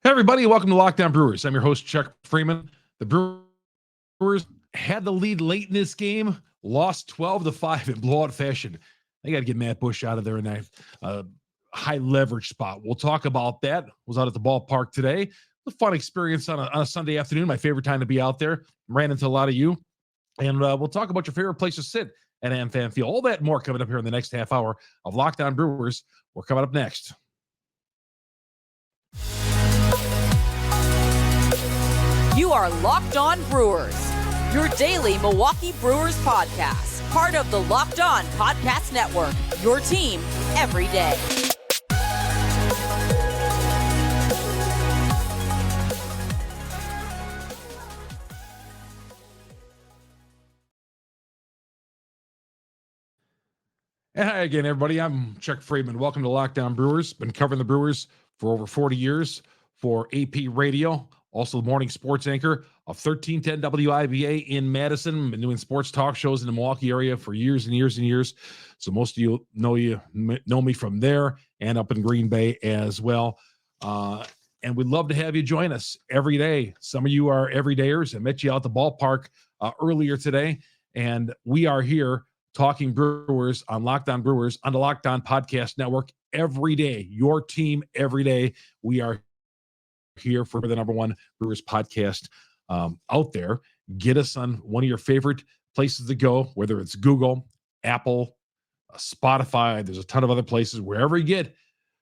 Hey, everybody. Welcome to Lockdown Brewers. I'm your host, Chuck Freeman. The Brewers had the lead late in this game, lost 12-5 in blowout fashion. They got to get Matt Bush out of there in that high leverage spot. We'll talk about that. Was out at the ballpark today. A fun experience on a Sunday afternoon. My favorite time to be out there. Ran into a lot of you. And we'll talk about your favorite place to sit at AmFam Field. All that and more coming up here in the next half hour of Lockdown Brewers. We're coming up next. You are Locked On Brewers, your daily Milwaukee Brewers podcast, part of the Locked On Podcast Network, your team every day. And hi again, everybody. I'm Chuck Freeman. Welcome to Lockdown Brewers. Been covering the Brewers for over 40 years for AP Radio. Also, the morning sports anchor of 1310 WIBA in Madison. Been doing sports talk shows in the Milwaukee area for years and years and years. So most of you know me from there and up in Green Bay as well. And we'd love to have you join us every day. Some of you are everydayers. I met you out the ballpark earlier today. And we are here talking Brewers on Locked On Brewers on the Locked On Podcast Network every day. Your team every day. We are here for the number one Brewers podcast out there. Get us on one of your favorite places to go, whether it's Google, Apple, Spotify. There's a ton of other places. Wherever you get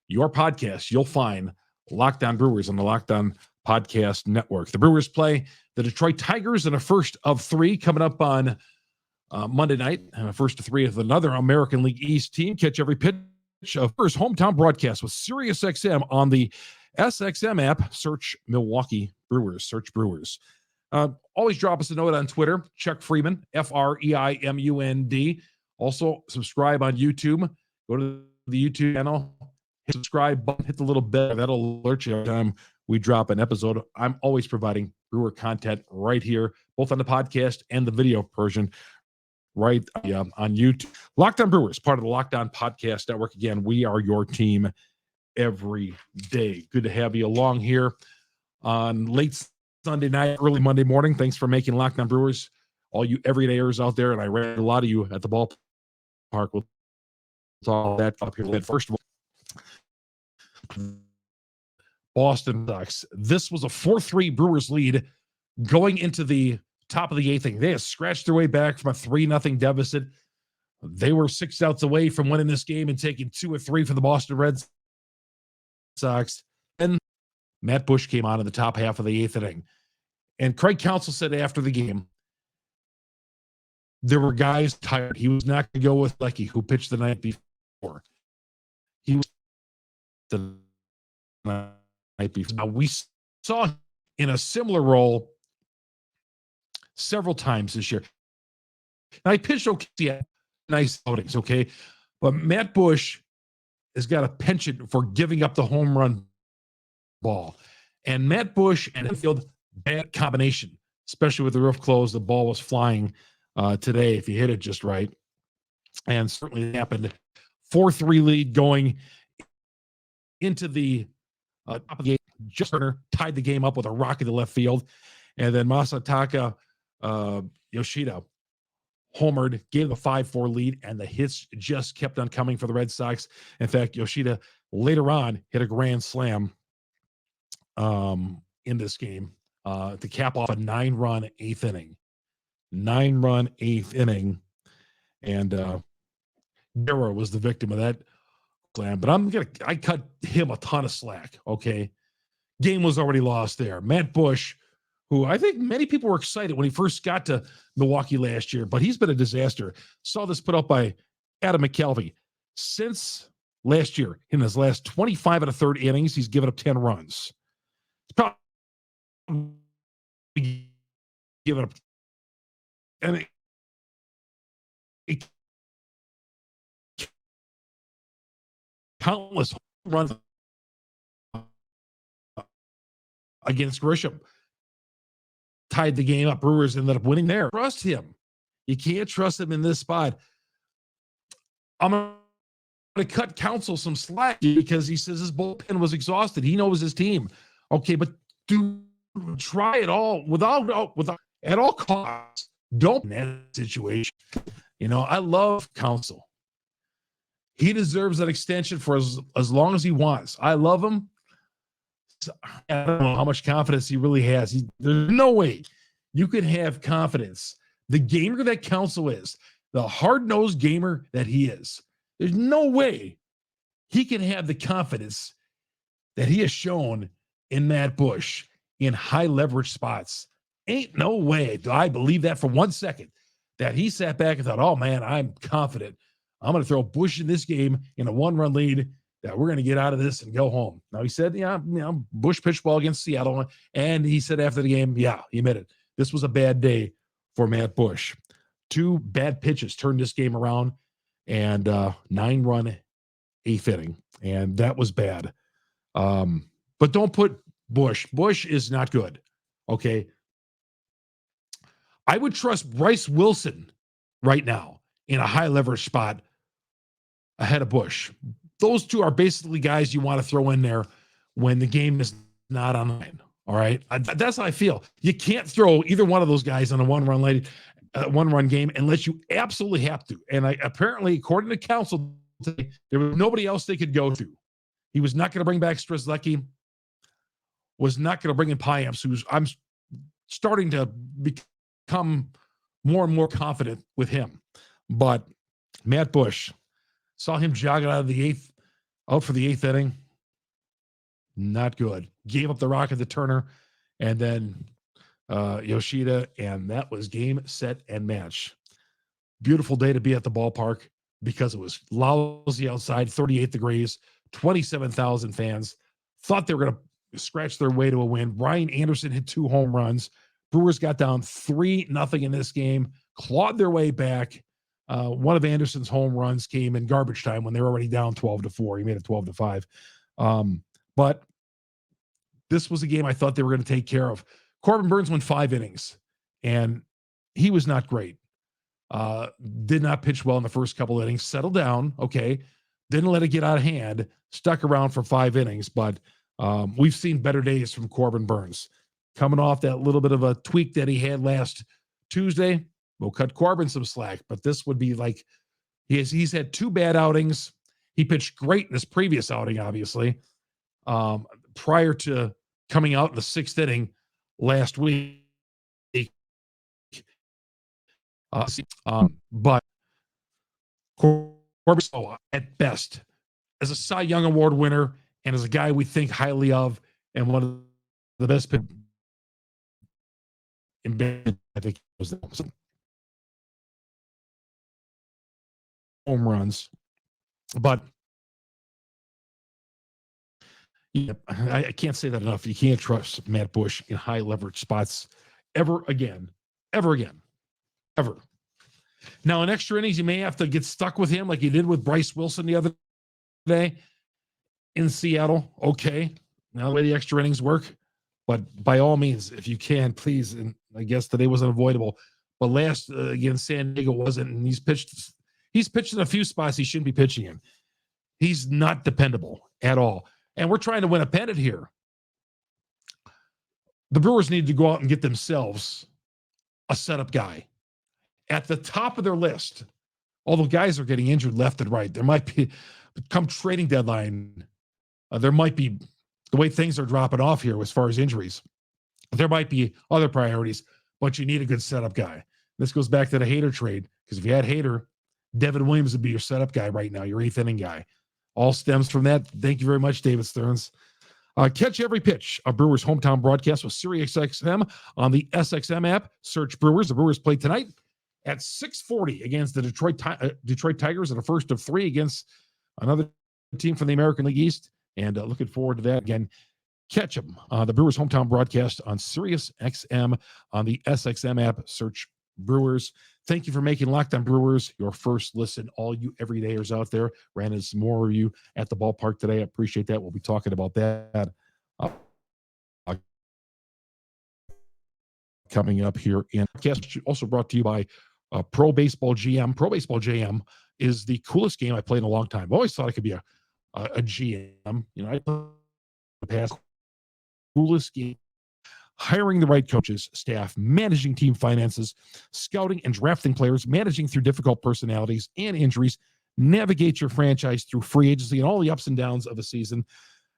your podcast, you'll find Locked On Brewers on the Locked On Podcast Network. The Brewers play the Detroit Tigers in a first of three coming up on Monday night, and a first of three of another American League East team. Catch every pitch of first hometown broadcast with SiriusXM on the SXM app. Search Milwaukee Brewers. Search Brewers. Always drop us a note on Twitter. Chuck Freeman, FREIMUND. Also, subscribe on YouTube. Go to the YouTube channel. Hit subscribe button. Hit the little bell. That'll alert you every time we drop an episode. I'm always providing Brewer content right here, both on the podcast and the video version right on YouTube. Locked On Brewers, part of the Locked On Podcast Network. Again, we are your team every day. Good to have you along here on late Sunday night, early Monday morning. Thanks for making Locked On Brewers, all you everydayers out there, and I ran a lot of you at the ballpark. We'll talk that up here. First of all, Boston Sox. This was a 4-3 Brewers lead going into the top of the eighth inning. They had scratched their way back from a 3-0 deficit. They were 6 outs away from winning this game and taking 2 or 3 for the Boston Red Sox. And Matt Bush came on in the top half of the eighth inning. And Craig Counsell said after the game, there were guys tired. He was not going to go with Lecky, who pitched the night before. He was the night before. Now, we saw him in a similar role several times this year. Now, he pitched okay, nice outings, okay? But Matt Bush has got a penchant for giving up the home run ball. And Matt Bush and infield, bad combination, especially with the roof closed. The ball was flying today if you hit it just right. And certainly it happened. 4-3 lead going into the top of the game. Just tied the game up with a rocket to left field. And then Masataka Yoshida homered, gave the 5-4 lead, and the hits just kept on coming for the Red Sox. In fact, Yoshida later on hit a grand slam in this game to cap off a 9-run eighth inning. 9-run eighth inning. And Guerra was the victim of that slam. But I cut him a ton of slack, okay? Game was already lost there. Matt Bush, who I think many people were excited when he first got to Milwaukee last year, but he's been a disaster. Saw this put up by Adam McKelvey. Since last year, in his last 25 and a third innings, he's given up 10 runs. He's probably given up, and countless runs against Grisham. Tied the game up. Brewers ended up winning there. Trust him. You can't trust him in this spot. I'm going to cut Counsell some slack because he says his bullpen was exhausted. He knows his team Okay, but try it all without at all costs. Don't in that situation. I love Counsell. He deserves that extension for as long as he wants. I love him. I don't know how much confidence he really has. There's no way you could have confidence. The gamer that Counsell is, the hard-nosed gamer that he is, there's no way he can have the confidence that he has shown in Matt Bush in high leverage spots. Ain't no way do I believe that for 1 second that he sat back and thought, oh man, I'm confident. I'm going to throw Bush in this game in a 1-run lead that we're going to get out of this and go home. Now he said, Bush pitched well against Seattle. And he said after the game, he admitted this was a bad day for Matt Bush. 2 bad pitches turned this game around and 9-run 8th inning. And that was bad. But don't put Bush. Bush is not good. Okay. I would trust Bryce Wilson right now in a high leverage spot ahead of Bush. Those 2 are basically guys you want to throw in there when the game is not on line. All right. That's how I feel. You can't throw either one of those guys on a 1-run game unless you absolutely have to. And apparently, according to Counsell, there was nobody else they could go to. He was not going to bring back Strzelecki, was not going to bring in Piamps, I'm starting to become more and more confident with him. But Matt Bush, saw him jogging out for the 8th inning. Not good. Gave up the rocket to Turner and then Yoshida, and that was game, set, and match. Beautiful day to be at the ballpark because it was lousy outside, 38 degrees, 27,000 fans. Thought they were going to scratch their way to a win. Brian Anderson hit 2 home runs. Brewers got down 3-0 in this game, clawed their way back. One of Anderson's home runs came in garbage time when they were already down 12-4. He made it 12-5. But this was a game I thought they were going to take care of. Corbin Burnes went 5 innings, and he was not great. Did not pitch well in the first couple innings. Settled down, okay. Didn't let it get out of hand. Stuck around for 5 innings, but we've seen better days from Corbin Burnes. Coming off that little bit of a tweak that he had last Tuesday, we'll cut Corbin some slack, but this would be like he's had 2 bad outings. He pitched great in his previous outing, obviously, prior to coming out in the 6th inning last week. But Corbin, at best, as a Cy Young Award winner and as a guy we think highly of and one of the best in I think was the home runs. But I can't say that enough. You can't trust Matt Bush in high leverage spots ever again. Now, in extra innings, you may have to get stuck with him like you did with Bryce Wilson the other day in Seattle. Okay. Now the way the extra innings work. But by all means, if you can, please, and I guess today was unavoidable. But last against San Diego wasn't, and he's pitched in a few spots he shouldn't be pitching in. He's not dependable at all. And we're trying to win a pennant here. The Brewers need to go out and get themselves a setup guy at the top of their list. Although guys are getting injured left and right, there might be, come trading deadline, there might be, the way things are dropping off here as far as injuries, there might be other priorities, but you need a good setup guy. This goes back to the Hader trade, because if you had Hader, Devin Williams would be your setup guy right now, your 8th inning guy. All stems from that. Thank you very much, David Stearns. Catch every pitch of Brewers' hometown broadcast with SiriusXM on the SXM app. Search Brewers. The Brewers play tonight at 6:40 against the Detroit Tigers in a first of 3 against another team from the American League East. And looking forward to that. Again, catch them. The Brewers' hometown broadcast on SiriusXM on the SXM app. Search Brewers. Thank you for making Locked On Brewers your first listen. All you everydayers out there. Ran into some more of you at the ballpark today. I appreciate that. We'll be talking about that coming up here in podcast. Also brought to you by Pro Baseball GM. Pro Baseball GM is the coolest game I played in a long time. I've always thought it could be a GM. You know, I past coolest game. Hiring the right coaches, staff, managing team finances, scouting and drafting players, managing through difficult personalities and injuries, navigate your franchise through free agency and all the ups and downs of a season.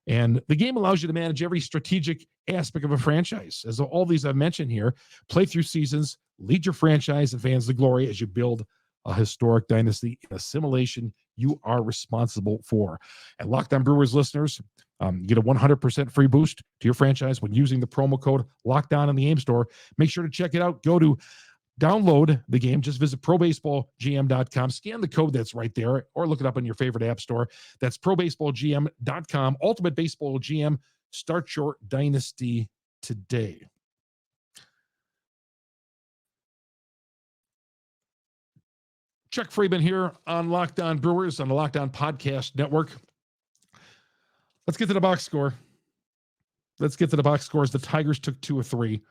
And the game allows you to manage every strategic aspect of a franchise. As all these I've mentioned here, play through seasons, lead your franchise and fans to glory as you build a historic dynasty in a simulation you are responsible for. And Locked On Brewers listeners, you get a 100% free boost to your franchise when using the promo code LOCKEDON in the Game Store. Make sure to check it out. Go to download the game. Just visit probaseballgm.com. Scan the code that's right there or look it up on your favorite app store. That's probaseballgm.com. Ultimate Baseball GM. Start your dynasty today. Chuck Freeman here on Locked On Brewers on the Locked On Podcast Network. Let's get to the box score. The Tigers took 2 of 3.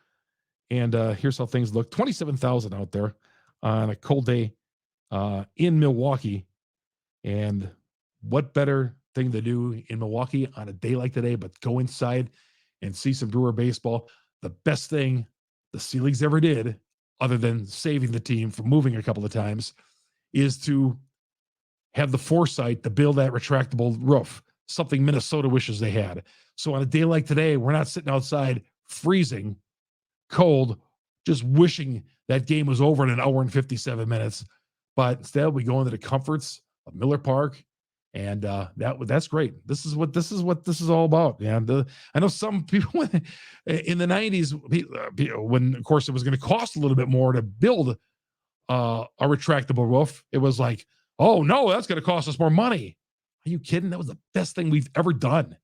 And here's how things look. 27,000 out there on a cold day in Milwaukee. And what better thing to do in Milwaukee on a day like today but go inside and see some Brewer baseball. The best thing the Sea Leagues ever did, other than saving the team from moving a couple of times, is to have the foresight to build that retractable roof, something Minnesota wishes they had. So on a day like today, we're not sitting outside freezing cold, just wishing that game was over in an hour and 57 minutes. But instead, we go into the comforts of Miller Park, and that's great. This is what this is all about. And I know some people in the 90s, when of course it was going to cost a little bit more to build a retractable roof, it was like, oh no, that's going to cost us more money. Are you kidding? That was the best thing we've ever done.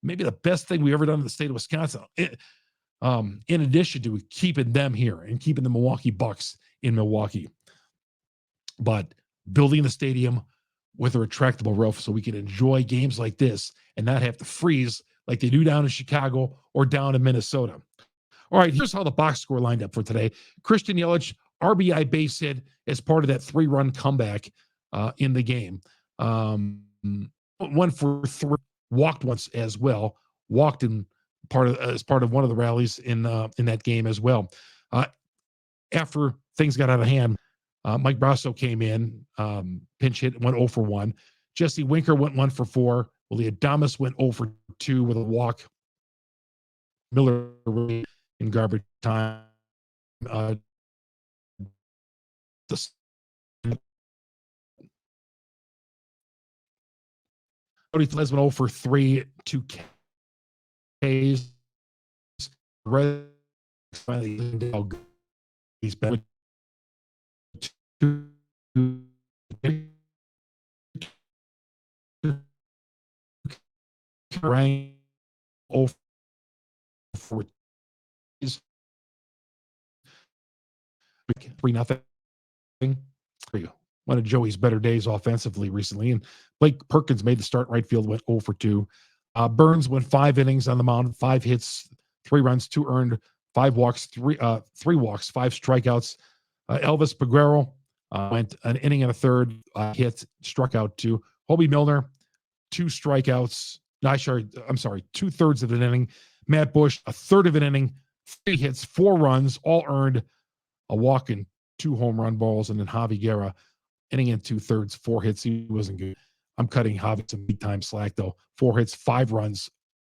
Maybe the best thing we've ever done in the state of Wisconsin. In addition to keeping them here and keeping the Milwaukee Bucks in Milwaukee. But building the stadium with a retractable roof so we can enjoy games like this and not have to freeze like they do down in Chicago or down in Minnesota. All right, here's how the box score lined up for today. Christian Yelich, RBI base hit as part of that 3-run comeback in the game. 1 for 3, walked once as well, walked in as part of one of the rallies in that game as well. After things got out of hand, Mike Brasso came in, pinch hit, went 0 for 1. Jesse Winker went 1 for 4. Willie Adames went 0 for 2 with a walk. Miller in garbage time. Cody Flores went 0 for 3, 2 Ks. He's been rank 0 for 3-0. One of Joey's better days offensively recently, and Blake Perkins made the start right field, went 0 for 2. Burns went 5 innings on the mound, 5 hits, 3 runs, 2 earned, 5 walks, 3 walks, 5 strikeouts. Elvis Peguero went an inning and a third, hit, struck out 2. Hobie Milner, 2 strikeouts. I'm sorry, 2/3 of an inning. Matt Bush, a third of an inning, 3 hits, 4 runs, all earned, a walk and 2 home run balls. And then Javi Guerra, inning and 2/3, 4 hits. He wasn't good. I'm cutting Javi some big time slack though. 4 hits, 5 runs,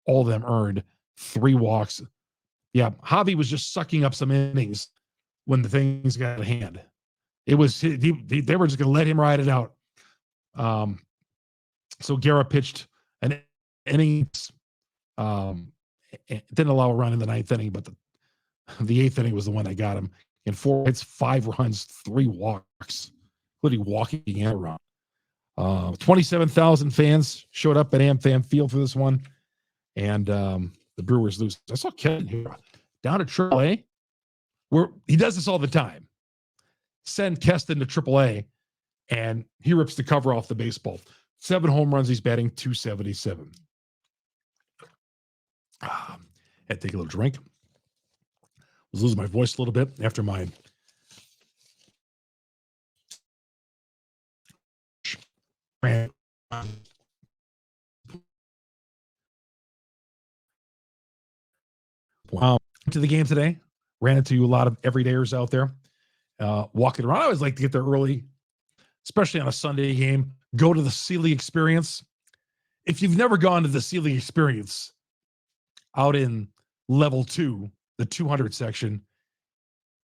all of them earned, 3 walks. Yeah, Javi was just sucking up some innings when the things got out of hand. It was they were just going to let him ride it out. So Guerra pitched an inning, didn't allow a run in the 9th inning, but the 8th inning was the one that got him. In 4 hits, 5 runs, 3 walks, including walking and a run. 27,000 fans showed up at AmFam Field for this one, and the Brewers lose. I saw Kevin here down at AAA, where he does this all the time. Send Keston to AAA, and he rips the cover off the baseball. 7 home runs. He's batting .277. Had to take a little drink. Was losing my voice a little bit after my To the game today, ran into a lot of everydayers out there walking around. I always like to get there early, especially on a Sunday game. Go to the Sealy Experience. If you've never gone to the Sealy Experience out in level 2, the 200 section,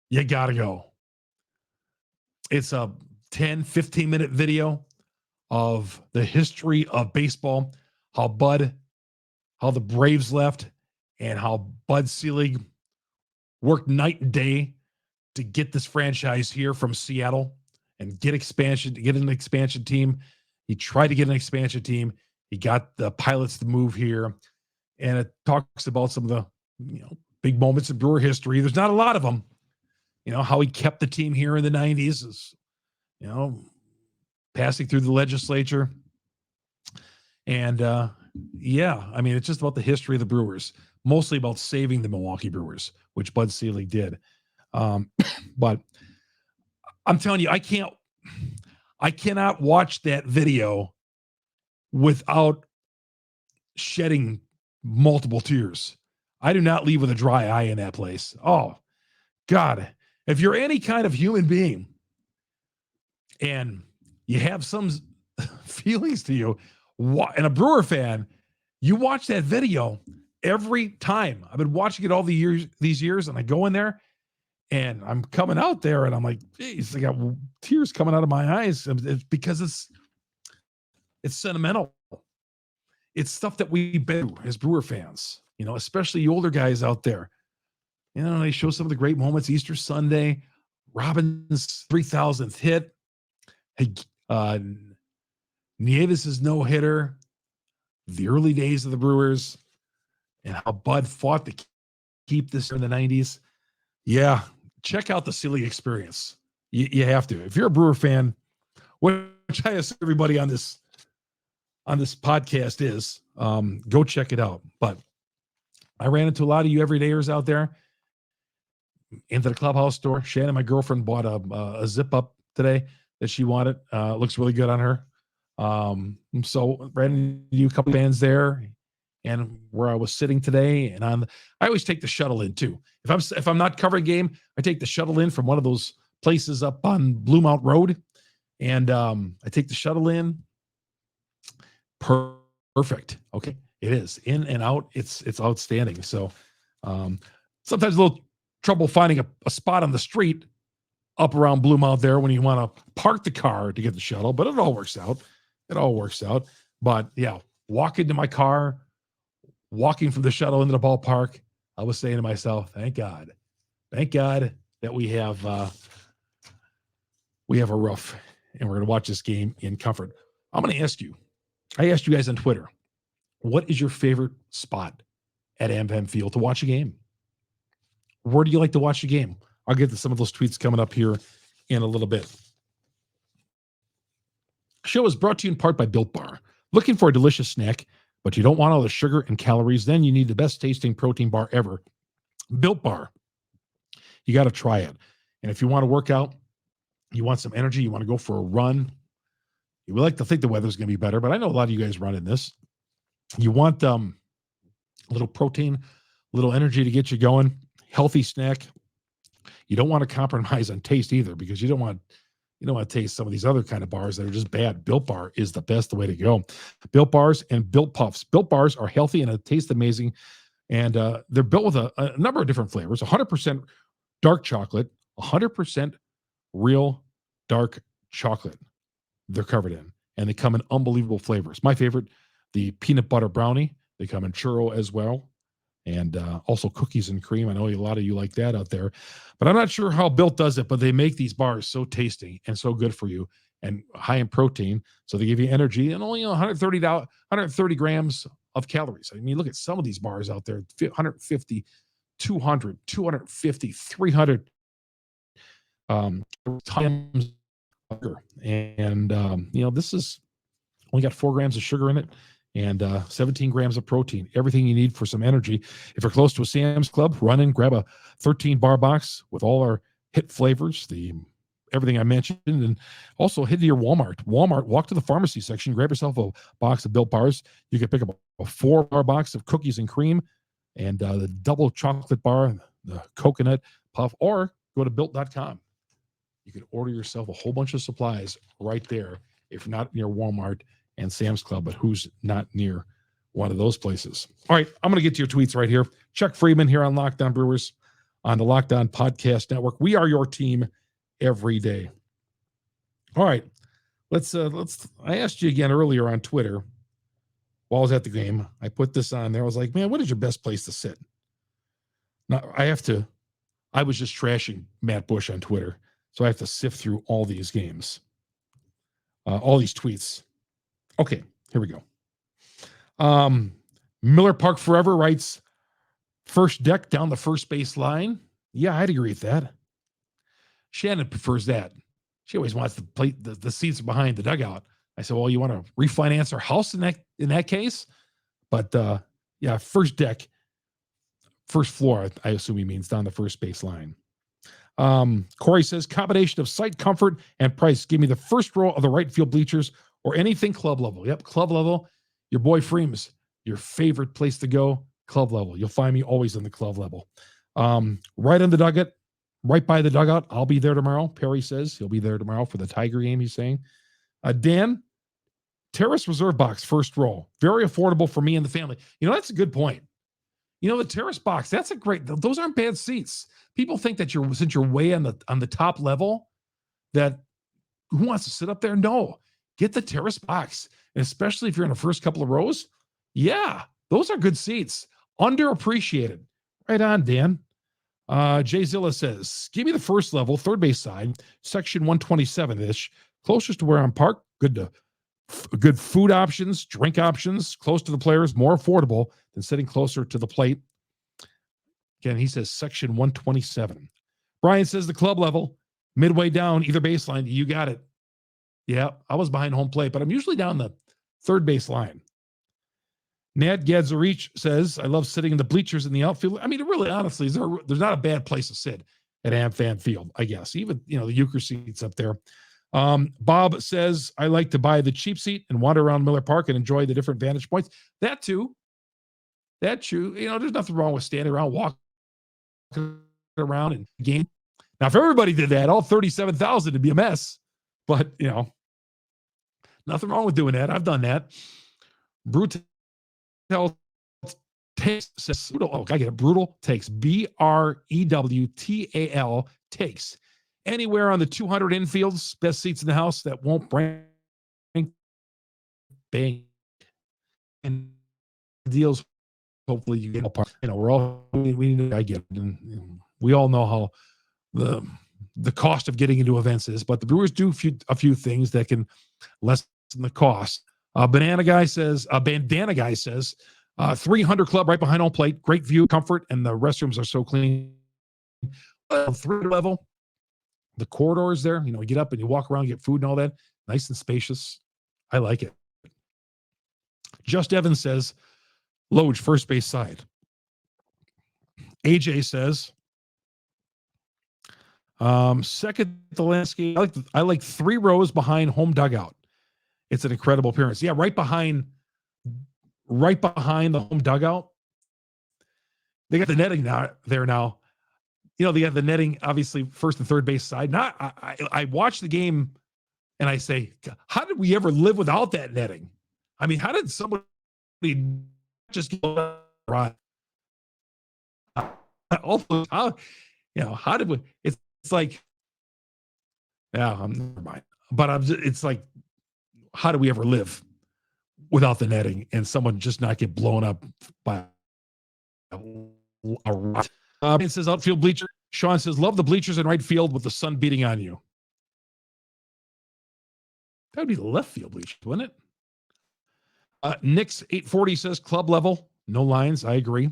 you got to go. It's a 10, 15-minute video of the history of baseball, how the Braves left, and how Bud Selig worked night and day to get this franchise here from Seattle and get an expansion team. He tried to get an expansion team. He got the Pilots to move here. And it talks about some of the big moments in Brewer history. There's not a lot of them. How he kept the team here in the 90s is, passing through the legislature. And it's just about the history of the Brewers, mostly about saving the Milwaukee Brewers, which Bud Selig did. But I'm telling you, I cannot watch that video without shedding multiple tears. I do not leave with a dry eye in that place. Oh, God. If you're any kind of human being and you have some feelings to you, and a Brewer fan, you watch that video every time. I've been watching it all these years, and I go in there, and I'm coming out there, and I'm like, geez, I got tears coming out of my eyes. It's because it's sentimental. It's stuff that we've been as Brewer fans, especially the older guys out there. They show some of the great moments. Easter Sunday, Robbins' 3,000th hit, Nieves' no-hitter, the early days of the Brewers, and how Bud fought to keep this in the 90s. Yeah, check out the Sealy Experience. You have to. If you're a Brewer fan, which I assume everybody on this podcast is, go check it out. But I ran into a lot of you everydayers out there into the clubhouse store. Shannon, my girlfriend, bought a zip-up today that she wanted. Looks really good on her. So ran into you, a couple fans there, and where I was sitting today, and I always take the shuttle in too. If I'm not covering game, I take the shuttle in from one of those places up on Blue Mount Road, and I take the shuttle in. Perfect. Okay, it is in and out. It's outstanding. So sometimes a little trouble finding a spot on the street up around Blue Mount there when you want to park the car to get the shuttle, but it all works out. But yeah, walking to my car, walking from the shuttle into the ballpark, I was saying to myself, thank God that we have a roof, and we're going to watch this game in comfort. I'm going to ask you, I asked you guys on Twitter, what is your favorite spot at AmBam Field to watch a game? Where do you like to watch a game? I'll get to some of those tweets coming up here in a little bit. Show is brought to you in part by Built Bar. Looking for a delicious snack, but you don't want all the sugar and calories? Then you need the best tasting protein bar ever. Built Bar. You got to try it. And if you want to work out, you want some energy, you want to go for a run, you would like to think the weather's going to be better, but I know a lot of you guys run in this. You want a little protein, a little energy to get you going, healthy snack. You don't want to compromise on taste either, because you don't want to taste some of these other kind of bars that are just bad. Built Bar is the best way to go. Built Bars and Built Puffs. Built Bars are healthy and taste amazing, and they're built with a number of different flavors. 100% dark chocolate, 100% real dark chocolate they're covered in, and they come in unbelievable flavors. My favorite, the peanut butter brownie. They come in churro as well, and also cookies and cream. I know a lot of you like that out there, but I'm not sure how Built does it, but they make these bars so tasty and so good for you and high in protein. So they give you energy and only 130 grams of calories. I mean, look at some of these bars out there, 150, 200, 250, 300 times sugar. And, this is only got 4 grams of sugar in it and 17 grams of protein, everything you need for some energy. If you're close to a Sam's Club, run in, grab a 13-bar box with all our hit flavors, everything I mentioned, and also head to your Walmart, walk to the pharmacy section, grab yourself a box of Built Bars. You can pick up a 4-bar box of cookies and cream, and the double chocolate bar, the coconut puff, or go to built.com. You can order yourself a whole bunch of supplies right there if you're not near Walmart and Sam's Club, but who's not near one of those places? All right, I'm going to get to your tweets right here. Chuck Freeman here on Locked On Brewers on the Locked On Podcast Network. We are your team every day. All right, let's. I asked you again earlier on Twitter while I was at the game. I put this on there. I was like, man, what is your best place to sit? Now I was just trashing Matt Bush on Twitter, so I have to sift through all these games, all these tweets. Okay, here we go. Miller Park Forever writes, first deck down the first base line. Yeah, I'd agree with that. Shannon prefers that. She always wants to play the seats behind the dugout. I said, well, you want to refinance our house in that case? But yeah, first deck, first floor, I assume he means down the first base line. Corey says, combination of site comfort and price. Give me the first row of the right field bleachers or anything club level. Yep, club level. Your boy Freems, your favorite place to go, club level. You'll find me always in the club level. Right on the dugout, right by the dugout. I'll be there tomorrow. Perry says he'll be there tomorrow for the Tiger game, he's saying. Dan, terrace reserve box, first row. Very affordable for me and the family. That's a good point. The terrace box, that's a great, those aren't bad seats. People think that since you're way on the top level, that who wants to sit up there? No, get the terrace box. And especially if you're in the first couple of rows. Yeah, those are good seats. Underappreciated. Right on, Dan. Jay Zilla says, give me the first level, third base side, section 127-ish, closest to where I'm parked. Good food options, drink options, close to the players, more affordable than sitting closer to the plate. Again, he says section 127. Brian says the club level, midway down, either baseline. You got it. Yeah, I was behind home plate, but I'm usually down the third base line. Nad Gadzarich says, I love sitting in the bleachers in the outfield. I mean, really, honestly, there's not a bad place to sit at AmFam Field, I guess. Even, the euchre seats up there. Bob says, I like to buy the cheap seat and wander around Miller Park and enjoy the different vantage points. That too. There's nothing wrong with standing around, walking around and game. Now, if everybody did that, all 37,000 would be a mess. But, nothing wrong with doing that. I've done that. Brutal takes says, I get it. Brutal takes, BREWTAL takes. Anywhere on the 200 infields, best seats in the house that won't bring bang and deals. Hopefully you get a part. We're all I get it. And we all know how the cost of getting into events is, but the Brewers do a few things that can lessen the cost. Bandana guy says 300 club right behind home plate, great view, comfort, and the restrooms are so clean. 3 level, the corridors there, you get up and you walk around, get food and all that, nice and spacious. I like it. Just Evans says, Loge, first base side. AJ says, second the landscape. I like 3 rows behind home dugout. It's an incredible appearance. Yeah, right behind the home dugout. They got the netting there now. They have the netting, obviously, first and third base side. Now, I watch the game and I say, how did we ever live without that netting? I mean, how did somebody just go right? How did we? It's like, yeah, never mind. But it's like, how do we ever live without the netting and someone just not get blown up by a rock? It says outfield bleacher. Sean says, love the bleachers in right field with the sun beating on you. That would be the left field bleacher, wouldn't it? Nick's 840 says club level, no lines. I agree.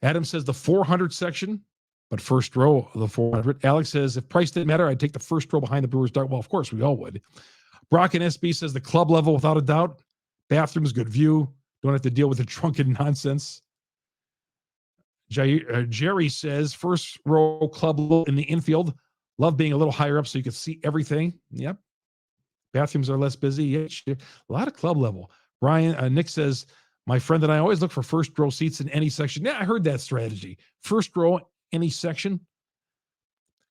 Adam says the 400 section, but first row of the 400. Alex says if price didn't matter, I'd take the first row behind the Brewers dugout. Well, of course, we all would. Brock and SB says the club level without a doubt. Bathrooms, good view. Don't have to deal with the drunken nonsense. Jerry says first row club level in the infield. Love being a little higher up so you can see everything. Yep. Bathrooms are less busy. Yeah, a lot of club level. Nick says My friend and I always look for first row seats in any section. Yeah, I heard that strategy. First row, any section.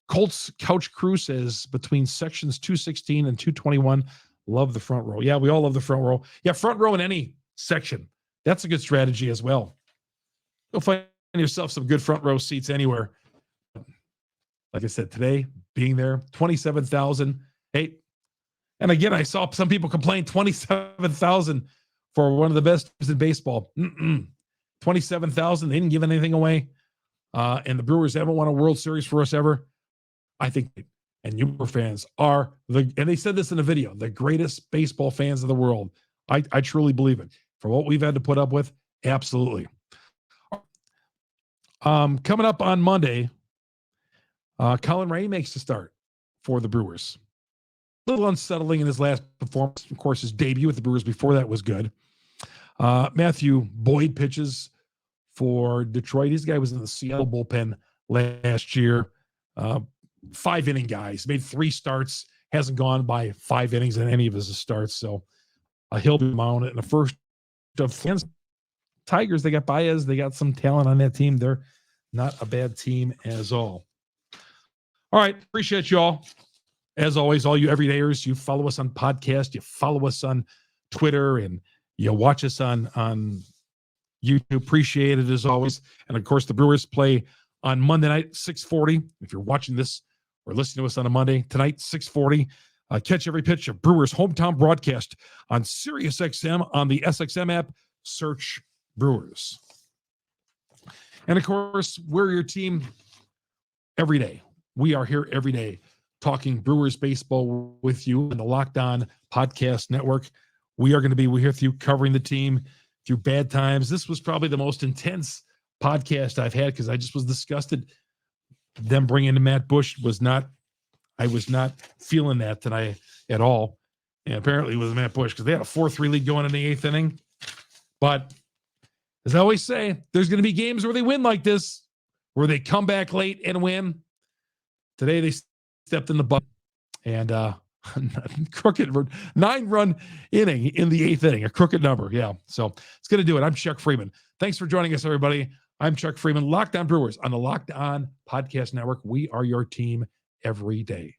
Colts Couch Crew says between sections 216 and 221, love the front row. Yeah, we all love the front row. Yeah, front row in any section. That's a good strategy as well. You'll find yourself some good front row seats anywhere. Like I said, today, being there, 27,000. Hey, and again, I saw some people complain 27,000 for one of the best teams in baseball. 27,000. They didn't give anything away. And the Brewers haven't won a World Series for us ever. I think, and you fans are and they said this in a video, the greatest baseball fans of the world. I truly believe it. For what we've had to put up with, absolutely. Coming up on Monday, Colin Ray makes the start for the Brewers. A little unsettling in his last performance. Of course, his debut with the Brewers before that was good. Matthew Boyd pitches for Detroit. This guy was in the Seattle bullpen last year. 5-inning guys, made 3 starts, hasn't gone by 5 innings in any of his starts. So he'll be mounted in the first of fans. Tigers, they got Baez, they got some talent on that team. They're not a bad team as all. All right, appreciate you all. As always, all you everydayers, you follow us on podcast, you follow us on Twitter, and you watch us on YouTube. Appreciate it as always. And of course, the Brewers play on Monday night, 6:40. If you're watching this or listening to us on a Monday, tonight, 6:40. Catch every pitch of Brewers' hometown broadcast on SiriusXM on the SXM app. Search Brewers. And of course, we're your team every day. We are here every day talking Brewers baseball with you on the Locked On Podcast Network. We are going to be here with you covering the team through bad times. This was probably the most intense podcast I've had because I just was disgusted. Them bringing in Matt Bush I was not feeling that tonight at all. And apparently it was Matt Bush because they had a 4-3 lead going in the 8th inning. But as I always say, there's going to be games where they win like this, where they come back late and win. Today they stepped in the butt and crooked 9-run inning in the 8th inning, a crooked number. Yeah. So it's going to do it. I'm Chuck Freeman. Thanks for joining us, everybody. I'm Chuck Freeman, Locked On Brewers on the Locked On Podcast Network. We are your team every day.